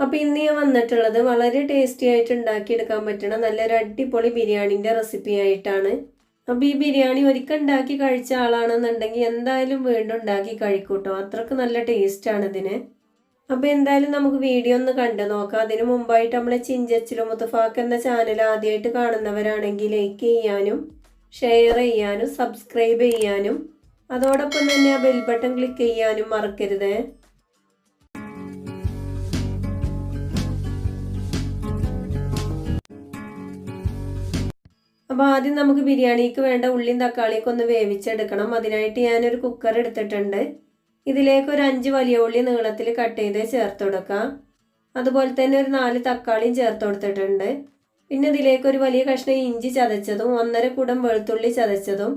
അപ്പോൾ ഇന്ന് ഞാൻ വന്നിട്ടുള്ളത് വളരെ ടേസ്റ്റി ആയിട്ട് ഉണ്ടാക്കിയെടുക്കാൻ പറ്റണ നല്ലൊരു അടിപൊളി ബിരിയാണിൻ്റെ റെസിപ്പി ആയിട്ടാണ്. അപ്പോൾ ഈ ബിരിയാണി ഒരിക്കൽ ഉണ്ടാക്കി കഴിച്ച ആളാണെന്നുണ്ടെങ്കിൽ എന്തായാലും വീണ്ടും ഉണ്ടാക്കി കഴിക്കൂട്ടോ, അത്രക്ക് നല്ല ടേസ്റ്റാണ് ഇതിന്. അപ്പോൾ എന്തായാലും നമുക്ക് വീഡിയോ ഒന്ന് കണ്ടു നോക്കാം. അതിന് മുമ്പായിട്ട് നമ്മളെ ചിഞ്ചച്ചിലും മുത്തഫാക്ക് എന്ന ചാനൽ ആദ്യമായിട്ട് കാണുന്നവരാണെങ്കിൽ ലൈക്ക് ചെയ്യാനും ഷെയർ ചെയ്യാനും സബ്സ്ക്രൈബ് ചെയ്യാനും അതോടൊപ്പം തന്നെ ആ ബെൽ ബട്ടൺ ക്ലിക്ക് ചെയ്യാനും മറക്കരുത്. അപ്പോൾ ആദ്യം നമുക്ക് ബിരിയാണിക്ക് വേണ്ട ഉള്ളിയും തക്കാളിയൊക്കെ ഒന്ന് വേവിച്ചെടുക്കണം. അതിനായിട്ട് ഞാനൊരു കുക്കർ എടുത്തിട്ടുണ്ട്. ഇതിലേക്ക് ഒരു 5 വലിയ ഉള്ളി നീളത്തിൽ കട്ട് ചെയ്ത് ചേർത്ത് കൊടുക്കാം. അതുപോലെ തന്നെ ഒരു 4 തക്കാളിയും ചേർത്ത് കൊടുത്തിട്ടുണ്ട്. പിന്നെ ഇതിലേക്ക് ഒരു വലിയ കഷ്ണം ഇഞ്ചി ചതച്ചതും 1.5 കുടം വെളുത്തുള്ളി ചതച്ചതും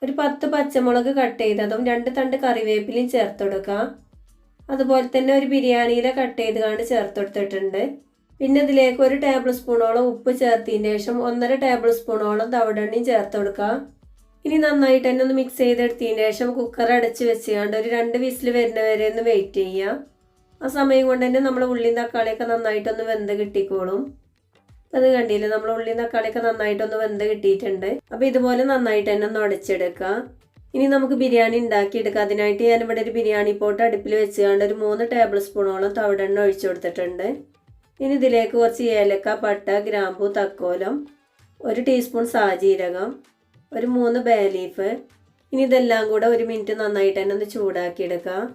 ഒരു 10 പച്ചമുളക് കട്ട് ചെയ്തതും 2 തണ്ട് കറിവേപ്പിലയും ചേർത്ത് കൊടുക്കാം. അതുപോലെ തന്നെ ഒരു ബിരിയാണിയില കട്ട് ചെയ്ത് ചേർത്ത് കൊടുത്തിട്ടുണ്ട്. പിന്നെ ഇതിലേക്ക് 1 ടേബിൾ സ്പൂണോളം ഉപ്പ് ചേർത്തതിന് ശേഷം 1.5 ടേബിൾ സ്പൂണോളം തവിടെണ്ണയും ചേർത്ത് കൊടുക്കുക. ഇനി നന്നായിട്ട് തന്നെ ഒന്ന് മിക്സ് ചെയ്തെടുത്തതിന് ശേഷം കുക്കർ അടച്ച് വെച്ചുകൊണ്ട് ഒരു 2 വിസിൽ വരുന്ന വരെ ഒന്ന് വെയിറ്റ് ചെയ്യുക. ആ സമയം കൊണ്ട് തന്നെ നമ്മൾ ഉള്ളിയും തക്കാളിയൊക്കെ നന്നായിട്ടൊന്ന് വെന്ത് കിട്ടിക്കോളും. അത് കണ്ടില്ലേ, നമ്മൾ ഉള്ളിയും തക്കാളിയൊക്കെ നന്നായിട്ടൊന്ന് വെന്ത് കിട്ടിയിട്ടുണ്ട്. അപ്പോൾ ഇതുപോലെ നന്നായിട്ട് തന്നെ ഒന്ന് ഉടച്ചെടുക്കുക. ഇനി നമുക്ക് ബിരിയാണി ഉണ്ടാക്കിയെടുക്കാം. അതിനായിട്ട് ഞാനിവിടെ ഒരു ബിരിയാണി പോട്ട് അടുപ്പിൽ വെച്ചുകൊണ്ട് ഒരു 3 ടേബിൾ സ്പൂണോളം തവിടെണ്ണ ഒഴിച്ചു കൊടുത്തിട്ടുണ്ട്. ഇനി ഇതിലേക്ക് കുറച്ച് ഏലക്ക, പട്ട, ഗ്രാമ്പൂ, തക്കോലം, 1 ടീസ്പൂൺ സാജീരകം, ഒരു 3 ബേ ലീഫ്. ഇനി ഇതെല്ലാം കൂടെ 1 മിനിറ്റ് നന്നായിട്ട് തന്നെ ഒന്ന് ചൂടാക്കിയെടുക്കാം.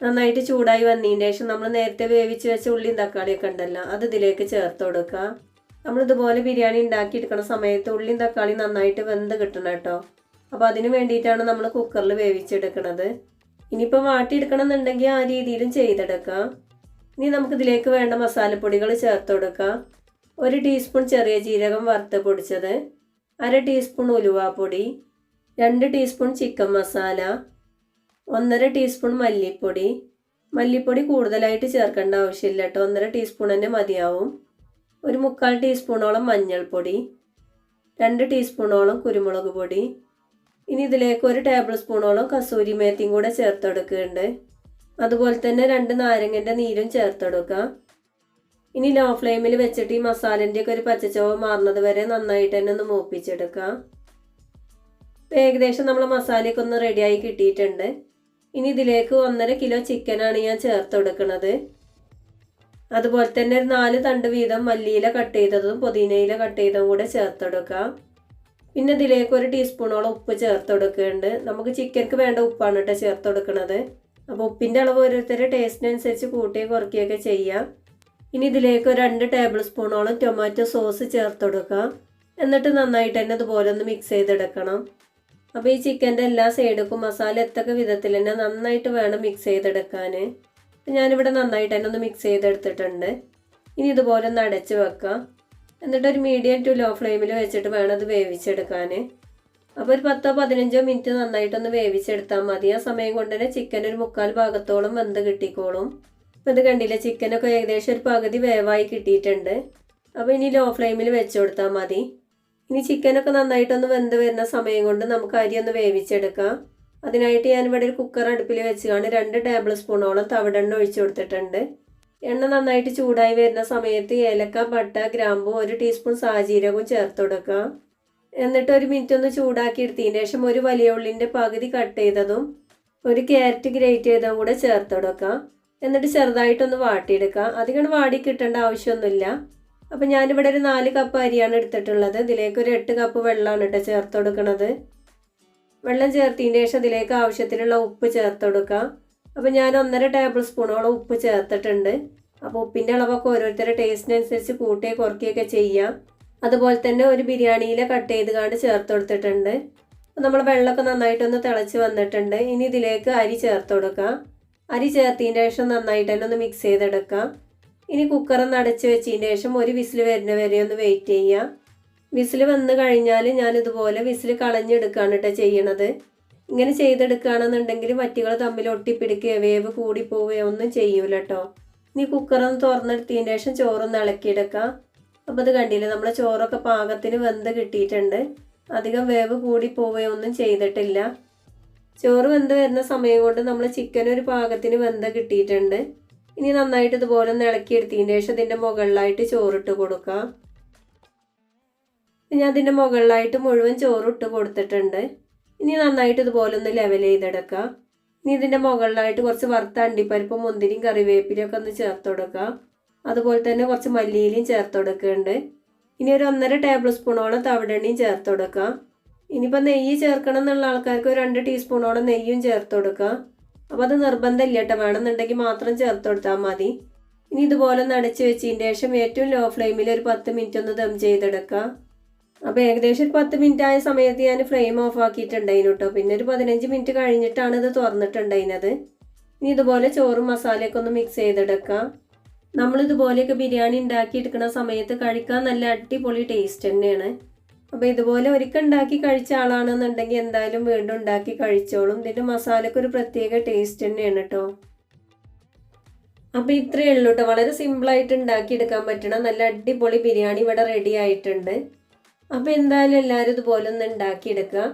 നന്നായിട്ട് ചൂടായി വന്നതിന് ശേഷം നമ്മൾ നേരത്തെ വേവിച്ച് വെച്ച ഉള്ളിയും തക്കാളിയൊക്കെ ഉണ്ടല്ലോ, അത് ഇതിലേക്ക് ചേർത്ത് കൊടുക്കുക. നമ്മളിതുപോലെ ബിരിയാണി ഉണ്ടാക്കിയെടുക്കുന്ന സമയത്ത് ഉള്ളിയും തക്കാളി നന്നായിട്ട് വെന്ത് കിട്ടണം കേട്ടോ. അപ്പോൾ അതിന് വേണ്ടിയിട്ടാണ് നമ്മൾ കുക്കറിൽ വേവിച്ചെടുക്കുന്നത്. ഇനിയിപ്പോൾ വാട്ടിയെടുക്കണം എന്നുണ്ടെങ്കിൽ ആ രീതിയിലും ചെയ്തെടുക്കാം. ഇനി നമുക്കിതിലേക്ക് വേണ്ട മസാലപ്പൊടികൾ ചേർത്ത് കൊടുക്കാം. 1 ടീസ്പൂൺ ചെറിയ ജീരകം വറുത്ത് പൊടിച്ചത്, 1/2 ടീസ്പൂൺ ഉലുവാപ്പൊടി, 2 ടീസ്പൂൺ ചിക്കൻ മസാല, 1.5 ടീസ്പൂൺ മല്ലിപ്പൊടി. മല്ലിപ്പൊടി കൂടുതലായിട്ട് ചേർക്കേണ്ട ആവശ്യമില്ല കേട്ടോ, 1.5 ടീസ്പൂൺ തന്നെ മതിയാവും. ഒരു 3/4 ടീസ്പൂണോളം മഞ്ഞൾപ്പൊടി, 2 ടീസ്പൂണോളം കുരുമുളക് പൊടി. ഇനി ഇതിലേക്ക് 1 ടേബിൾ സ്പൂണോളം കസൂരി മേത്തിയും കൂടെ ചേർത്ത് കൊടുക്കുന്നുണ്ട്. അതുപോലെ തന്നെ 2 നാരങ്ങൻ്റെ നീരും ചേർത്ത് കൊടുക്കുക. ഇനി ലോ ഫ്ലെയിമിൽ വെച്ചിട്ട് ഈ മസാലൻ്റെ ഒക്കെ ഒരു പച്ചച്ചോവ മാറുന്നത് വരെ നന്നായിട്ട് തന്നെ ഒന്ന് മൂപ്പിച്ചെടുക്കാം. ഏകദേശം നമ്മൾ മസാലയൊക്കെ ഒന്ന് റെഡിയായി കിട്ടിയിട്ടുണ്ട്. ഇനി ഇതിലേക്ക് 1.5 കിലോ ചിക്കനാണ് ഞാൻ ചേർത്ത് കൊടുക്കുന്നത്. അതുപോലെ തന്നെ ഒരു 4 തണ്ട് വീതം മല്ലിയില കട്ട് ചെയ്തതും പുതിനയില കട്ട് ചെയ്തതും കൂടെ ചേർത്ത് കൊടുക്കുക. പിന്നെ ഇതിലേക്ക് 1 ടീസ്പൂണോളം ഉപ്പ് ചേർത്ത് കൊടുക്കുന്നുണ്ട്. നമുക്ക് ചിക്കൻക്ക് വേണ്ട ഉപ്പാണ് കേട്ടോ ചേർത്ത് കൊടുക്കുന്നത്. അപ്പോൾ ഉപ്പിൻ്റെ അളവ് ഓരോരുത്തരുടെ ടേസ്റ്റിനനുസരിച്ച് കൂട്ടുകയോ കുറയ്ക്കുകയൊക്കെ ചെയ്യാം. ഇനി ഇതിലേക്ക് 2 ടേബിൾ സ്പൂണോളം ടൊമാറ്റോ സോസ് ചേർത്ത് കൊടുക്കാം. എന്നിട്ട് നന്നായിട്ട് തന്നെ ഇതുപോലെ ഒന്ന് മിക്സ് ചെയ്തെടുക്കണം. അപ്പോൾ ഈ ചിക്കൻ്റെ എല്ലാ സൈഡിലും മസാല എത്തക്ക വിധത്തിൽ തന്നെ നന്നായിട്ട് വേണം മിക്സ് ചെയ്തെടുക്കാൻ. ഞാനിവിടെ നന്നായിട്ട് തന്നെ ഒന്ന് മിക്സ് ചെയ്തെടുത്തിട്ടുണ്ട്. ഇനി ഇതുപോലെ ഒന്ന് അടച്ച് വെക്കാം. എന്നിട്ട് ഒരു മീഡിയം ടു ലോ ഫ്ലെയിമിൽ വെച്ചിട്ട് വേണം അത് വേവിച്ചെടുക്കാൻ. അപ്പോൾ ഒരു 10-15 മിനിറ്റ് നന്നായിട്ടൊന്ന് വേവിച്ചെടുത്താൽ മതി. ആ സമയം കൊണ്ട് തന്നെ ചിക്കൻ ഒരു 3/4 ഭാഗത്തോളം വെന്ത് കിട്ടിക്കോളും. അപ്പോൾ ഇത് കണ്ടില്ല, ചിക്കനൊക്കെ ഏകദേശം ഒരു പകുതി വേവായി കിട്ടിയിട്ടുണ്ട്. അപ്പോൾ ഇനി ലോ ഫ്ലെയിമിൽ വെച്ച് കൊടുത്താൽ മതി. ഇനി ചിക്കനൊക്കെ നന്നായിട്ടൊന്ന് വെന്ത് വരുന്ന സമയം കൊണ്ട് നമുക്ക് അരി ഒന്ന് വേവിച്ചെടുക്കാം. അതിനായിട്ട് ഞാനിവിടെ ഒരു കുക്കർ അടുപ്പിൽ വെച്ചുകൊണ്ട് 2 ടേബിൾ സ്പൂണോളം തവിടെണ്ണ ഒഴിച്ചു കൊടുത്തിട്ടുണ്ട്. എണ്ണ നന്നായിട്ട് ചൂടായി വരുന്ന സമയത്ത് ഏലക്ക, പട്ട, ഗ്രാമ്പൂ, 1 ടീസ്പൂൺ സാജീരകവും ചേർത്ത് കൊടുക്കാം. എന്നിട്ട് 1 മിനിറ്റ് ഒന്ന് ചൂടാക്കി എടുത്തതിന് ശേഷം ഒരു വലിയ ഉള്ളിൻ്റെ പകുതി കട്ട് ചെയ്തതും 1 ക്യാരറ്റ് ഗ്രേറ്റ് ചെയ്തതും കൂടെ ചേർത്ത് കൊടുക്കാം. എന്നിട്ട് ചെറുതായിട്ടൊന്ന് വാട്ടിയെടുക്കാം. അധികം വാടി കിട്ടേണ്ട ആവശ്യമൊന്നുമില്ല. അപ്പം ഞാനിവിടെ ഒരു 4 കപ്പ് അരിയാണ് എടുത്തിട്ടുള്ളത്. ഇതിലേക്ക് ഒരു 8 കപ്പ് വെള്ളമാണ് കേട്ടോ ചേർത്ത് കൊടുക്കുന്നത്. വെള്ളം ചേർത്തതിന് ശേഷം ഇതിലേക്ക് ആവശ്യത്തിനുള്ള ഉപ്പ് ചേർത്ത് കൊടുക്കാം. അപ്പോൾ ഞാൻ 1.5 ടേബിൾ സ്പൂണോളം ഉപ്പ് ചേർത്തിട്ടുണ്ട്. അപ്പോൾ ഉപ്പിൻ്റെ അളവൊക്കെ ഓരോരുത്തരുടെ ടേസ്റ്റിനനുസരിച്ച് കൂട്ടുകയോ കുറയ്ക്കുകയൊക്കെ ചെയ്യാം. അതുപോലെ തന്നെ ഒരു ബിരിയാണിയില കട്ട് ചെയ്ത് ചേർത്ത് കൊടുത്തിട്ടുണ്ട്. നമ്മൾ വെള്ളമൊക്കെ നന്നായിട്ടൊന്ന് തിളച്ച് വന്നിട്ടുണ്ട്. ഇനി ഇതിലേക്ക് അരി ചേർത്ത് കൊടുക്കാം. അരി ചേർത്തതിന് ശേഷം നന്നായിട്ട് തന്നെ ഒന്ന് മിക്സ് ചെയ്തെടുക്കാം. ഇനി കുക്കറൊന്ന് അടച്ച് വെച്ചതിന് ശേഷം ഒരു വിസിൽ വരുന്ന വരെ ഒന്ന് വെയിറ്റ് ചെയ്യുക. വിസിൽ വന്ന് കഴിഞ്ഞാൽ ഞാനിതുപോലെ വിസിൽ കളഞ്ഞെടുക്കുകയാണ് കേട്ടോ ചെയ്യണത്. ഇങ്ങനെ ചെയ്തെടുക്കുകയാണെന്നുണ്ടെങ്കിൽ വറ്റികൾ തമ്മിൽ ഒട്ടിപ്പിടിക്കുകയോ വേവ് കൂടിപ്പോവുകയോ ഒന്നും ചെയ്യൂല കേട്ടോ. ഇനി കുക്കറൊന്ന് തുറന്നെടുത്തതിന് ശേഷം ചോറൊന്ന് ഇളക്കിയെടുക്കാം. അപ്പോൾ ഇത് കണ്ടില്ലേ, നമ്മളെ ചോറൊക്കെ പാകത്തിന് വെന്ത് കിട്ടിയിട്ടുണ്ട്. അധികം വേവ് കൂടി പോവുകയോ ഒന്നും ചെയ്തിട്ടില്ല. ചോറ് വെന്ത് വരുന്ന സമയം കൊണ്ട് നമ്മൾ ചിക്കൻ ഒരു പാകത്തിന് വെന്ത് കിട്ടിയിട്ടുണ്ട്. ഇനി നന്നായിട്ട് ഇതുപോലെ ഒന്ന് ഇളക്കിയെടുത്തതിന് ശേഷം ഇതിൻ്റെ മുകളിലായിട്ട് ചോറിട്ട് കൊടുക്കാം. ഞാൻ അതിൻ്റെ മുകളിലായിട്ട് മുഴുവൻ ചോറിട്ട് കൊടുത്തിട്ടുണ്ട്. ഇനി നന്നായിട്ട് ഇതുപോലെ ഒന്ന് ലെവൽ ചെയ്തെടുക്കുക. ഇനി ഇതിൻ്റെ മുകളിലായിട്ട് കുറച്ച് വറുത്ത അണ്ടിപ്പരിപ്പും മുന്തിരിയും കറിവേപ്പിലയും ഒക്കെ ഒന്ന് ചേർത്ത് കൊടുക്കുക. അതുപോലെ തന്നെ കുറച്ച് മല്ലിയിലയും ചേർത്ത് കൊടുക്കുന്നുണ്ട്. ഇനി ഒരു 1.5 ടേബിൾ സ്പൂണോളം തവിടെണ്ണയും ചേർത്ത് കൊടുക്കുക. ഇനിയിപ്പോൾ നെയ്യ് ചേർക്കണം എന്നുള്ള ആൾക്കാർക്ക് ഒരു 2 ടീസ്പൂണോളം നെയ്യും ചേർത്ത് കൊടുക്കുക. അപ്പോൾ അത് നിർബന്ധമില്ല കേട്ടോ, വേണമെന്നുണ്ടെങ്കിൽ മാത്രം ചേർത്ത് കൊടുത്താൽ മതി. ഇനി ഇതുപോലെ ഒന്ന് അടച്ച് വെച്ചതിന് ശേഷം ഏറ്റവും ലോ ഫ്ലെയിമിൽ ഒരു 10 മിനിറ്റ് ഒന്ന് ദം ചെയ്തെടുക്കുക. അപ്പോൾ ഏകദേശം ഒരു 10 മിനിറ്റ് ആയ സമയത്ത് ഞാൻ ഫ്ലെയിം ഓഫ് ആക്കിയിട്ടുണ്ടായിരുന്നു കേട്ടോ. പിന്നെ ഒരു 15 മിനിറ്റ് കഴിഞ്ഞിട്ടാണ് ഇത് തുറന്നിട്ടുണ്ടായിരുന്നത്. ഇനി ഇതുപോലെ ചോറും മസാലയൊക്കെ ഒന്ന് മിക്സ് ചെയ്തെടുക്കുക. നമ്മളിതുപോലെയൊക്കെ ബിരിയാണി ഉണ്ടാക്കിയെടുക്കുന്ന സമയത്ത് കഴിക്കാൻ നല്ല അടിപൊളി ടേസ്റ്റ് തന്നെയാണ്. അപ്പോൾ ഇതുപോലെ ഒരിക്കൽ ഉണ്ടാക്കി കഴിച്ച ആളാണെന്നുണ്ടെങ്കിൽ എന്തായാലും വീണ്ടും ഉണ്ടാക്കി കഴിച്ചോളും. ഇതിൻ്റെ മസാലയ്ക്ക് ഒരു പ്രത്യേക ടേസ്റ്റ് തന്നെയാണ് കേട്ടോ. അപ്പോൾ ഇത്രയേ ഉള്ളൂ കേട്ടോ, വളരെ സിമ്പിളായിട്ട് ഉണ്ടാക്കിയെടുക്കാൻ പറ്റണ നല്ല അടിപൊളി ബിരിയാണി ഇവിടെ റെഡി ആയിട്ടുണ്ട്. അപ്പോൾ എന്തായാലും എല്ലാവരും ഇതുപോലെ ഒന്ന് ഉണ്ടാക്കിയെടുക്കുക.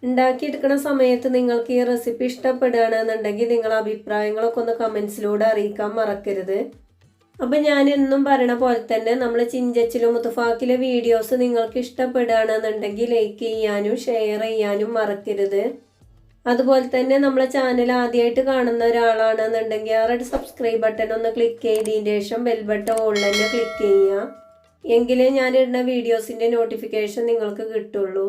ഉണ്ടാക്കിയെടുക്കുന്ന സമയത്ത് നിങ്ങൾക്ക് ഈ റെസിപ്പി ഇഷ്ടപ്പെടുകയാണെന്നുണ്ടെങ്കിൽ നിങ്ങളുടെ അഭിപ്രായങ്ങളൊക്കെ ഒന്ന് കമൻസിലൂടെ അറിയിക്കാൻ മറക്കരുത്. അപ്പം ഞാൻ എന്നും പറയണ പോലെ തന്നെ നമ്മൾ ചിഞ്ചച്ചിലും മുത്തഫാക്കിലെ വീഡിയോസ് നിങ്ങൾക്ക് ഇഷ്ടപ്പെടുകയാണെന്നുണ്ടെങ്കിൽ ലൈക്ക് ചെയ്യാനും ഷെയർ ചെയ്യാനും മറക്കരുത്. അതുപോലെ തന്നെ നമ്മളെ ചാനൽ ആദ്യമായിട്ട് കാണുന്ന ഒരാളാണെന്നുണ്ടെങ്കിൽ ആ റെഡ് സബ്സ്ക്രൈബ് ബട്ടൺ ഒന്ന് ക്ലിക്ക് ചെയ്തതിന് ശേഷം ബെൽ ബട്ടൺ ഓളിൽ തന്നെ ക്ലിക്ക് ചെയ്യുക. എങ്കിലേ ഞാൻ ഇടുന്ന വീഡിയോസിൻ്റെ നോട്ടിഫിക്കേഷൻ നിങ്ങൾക്ക് കിട്ടുള്ളൂ.